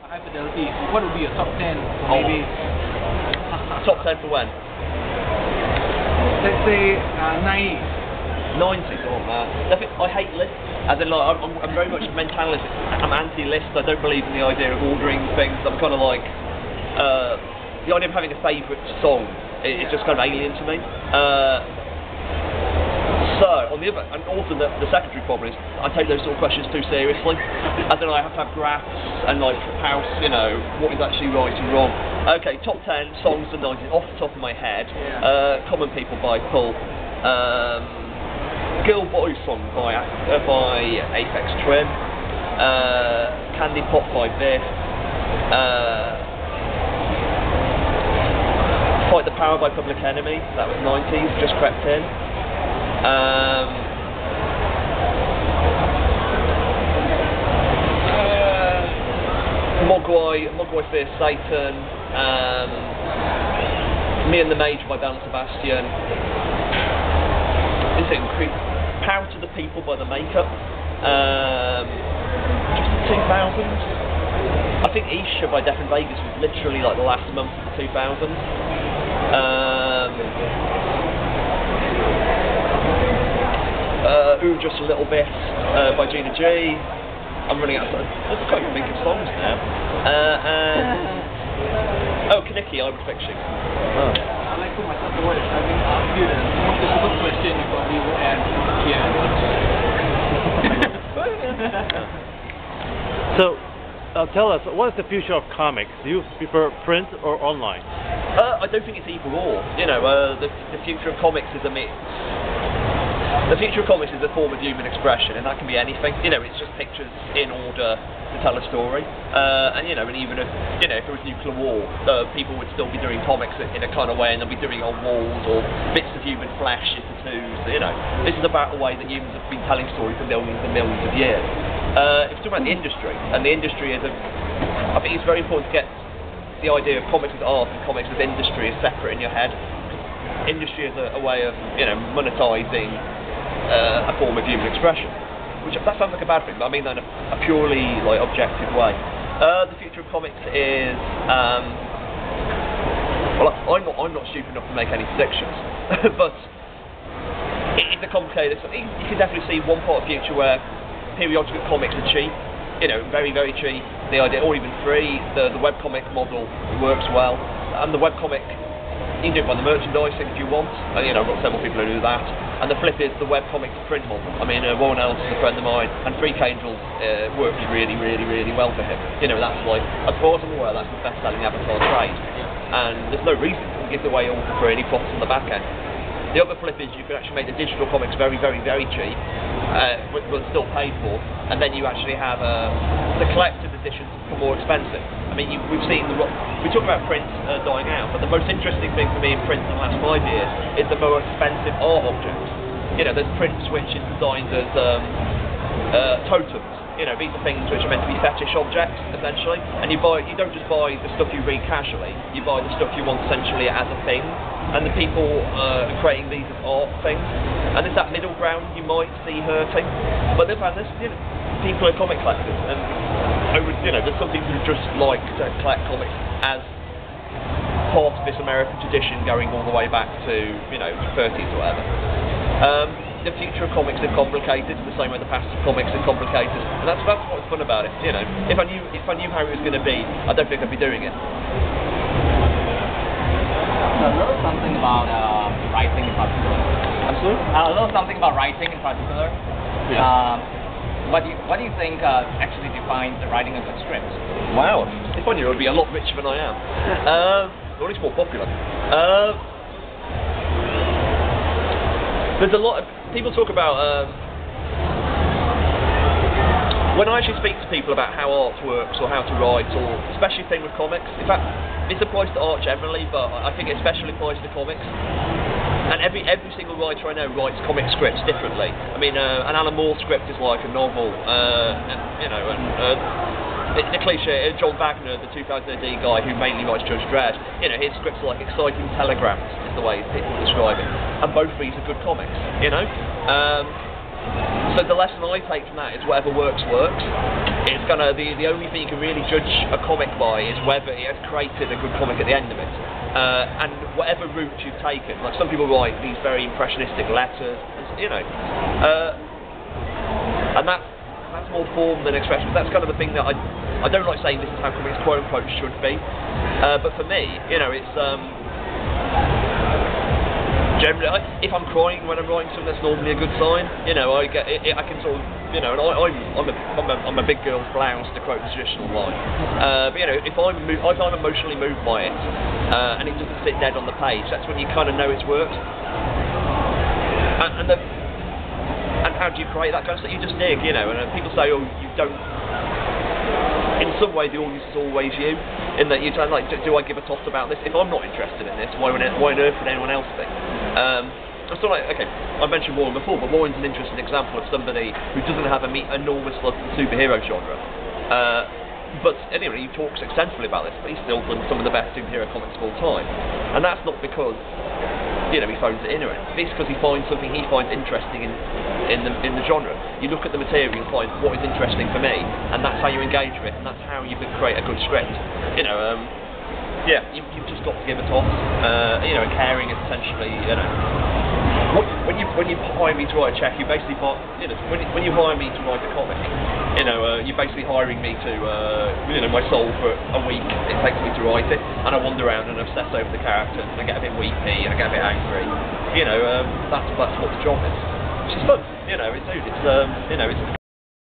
High fidelity. What would be your top 10 for maybe? Top 10 for when? Let's say 90s. 90s, oh man. I hate lists. As in, like, I'm very much a mentalist. I'm anti-list. I don't believe in the idea of ordering things. I'm kind of like, the idea of having a favourite song is just kind of alien to me. So, on the other, and also the secondary problem is, I take those sort of questions too seriously. As in, I have to have graphs and like house, you know, what is actually right and wrong. Okay, top 10 songs of the 90s, off the top of my head. Common People by Pull. Girl Boy Song by Aphex Twin. Candy Pop by Biff. Fight the Power by Public Enemy, that was 90s, just crept in. Mogwai Fear Satan, Me and the Mage by Belle Sebastian. Is it Power to the People by The Makeup? Just the 2000s. I think Isha by Death in Vegas was literally like the last month of the 2000s. Ooh, Just a Little Bit by Gina G. I'm running out of time. I can't even think of songs now. Kaniki, I Would Fix You. Oh. I like put myself to work. I mean, ask you the most difficult question you probably would add here. So, tell us, what is the future of comics? Do you prefer print or online? I don't think it's either or. You know, the future of comics is a mix. The future of comics is a form of human expression, and that can be anything. You know, it's just pictures in order to tell a story. And you know, and even if if there was nuclear war, people would still be doing comics in a kind of way, and they'll be doing it on walls or bits of human flesh in tattoos. You know, this is about the way that humans have been telling stories for millions and millions of years. If you're talking about the industry, and the industry is I think it's very important to get the idea of comics as art and comics as industry is separate in your head. Industry is a way of monetising a form of human expression, which that sounds like a bad thing, but I mean that in a purely like objective way. The future of comics is well, I'm not stupid enough to make any predictions, but it's a complicated. You can definitely see one part of the future where periodical comics are cheap, very very cheap. The idea, or even free. The webcomic model works well, and the webcomic. You can do it by the merchandising if you want. I've got several people who do that. And the flip is the webcomic print model. I mean, Warren Ellis is a friend of mine, and Freak Angels works really, really, really well for him. That's like, as far as I'm aware, that's the best-selling Avatar trade. And there's no reason to give it away all for any profits on the back end. The other flip is you can actually make the digital comics very, very, very cheap, but still paid for, and then you actually have the collector's editions for more expensive. I mean, we've seen we talk about print dying out, but the most interesting thing for me in print in the last 5 years is the more expensive art objects. There's print switches designed as totems. These are things which are meant to be fetish objects, essentially, and you don't just buy the stuff you read casually, you buy the stuff you want essentially as a thing, and the people creating these as art things, and there's that middle ground you might see hurting, but there's people are comic collectors, and there's some people who just like to collect comics as part of this American tradition going all the way back to, the 30s or whatever. The future of comics is complicated, the same way the past of comics is complicated, and that's what's fun about it. If I knew how it was going to be, I don't think I'd be doing it. A little something about writing in particular. Absolutely. A little something about writing in particular. Yeah. What do you think actually defines the writing of a script? Wow. If I knew, I'd be a lot richer than I am. Or at least more popular. There's a lot of people talk about when I actually speak to people about how art works or how to write, or especially thing with comics. In fact, this applies to art generally, but I think it especially applies to comics. And every single writer I know writes comic scripts differently. I mean, an Alan Moore script is like a novel, the cliche, John Wagner, the 2000 AD guy who mainly writes Judge Dredd, his scripts are like exciting telegrams, is the way people describe it. And both of these are good comics, So the lesson I take from that is whatever works, works. It's gonna the only thing you can really judge a comic by is whether it has created a good comic at the end of it. And whatever route you've taken, like some people write these very impressionistic letters, you know, and that's more form than expression. That's kind of the thing that I don't like saying this is how comics quote unquote should be, but for me, you know, it's generally if I'm crying when I'm writing something, that's normally a good sign. You know, I can sort of, you know, and I'm a big girl's blouse, to quote the traditional line. But you know, if I'm emotionally moved by it, and it doesn't sit dead on the page, that's when you kind of know it's worked. And how do you create that kind of stuff? You just dig, you know. And people say, oh, you don't. In some way, the audience is always you. In that you try like, do I give a toss about this? If I'm not interested in this, why on earth would anyone else be? I'm sort of like, okay, I mentioned Warren before, but Warren's an interesting example of somebody who doesn't have an enormous love for the superhero genre. But anyway, he talks extensively about this, but he's still done some of the best superhero comics of all time. And that's not because, you know, he phones it in or anything. It's because he finds something he finds interesting in the genre. You look at the material and find what is interesting for me, and that's how you engage with it, and that's how you can create a good script. You know, yeah, you've just got to give a toss. You know, caring is essentially, you know, when you hire me to write a check, you basically, you know, when you hire me to write a comic, you know, you're basically hiring me to, you know, my soul for a week it takes me to write it, and I wander around and obsess over the characters, and I get a bit weepy, and I get a bit angry. You know, that's what the job is, which is fun. You know, it's you know, it's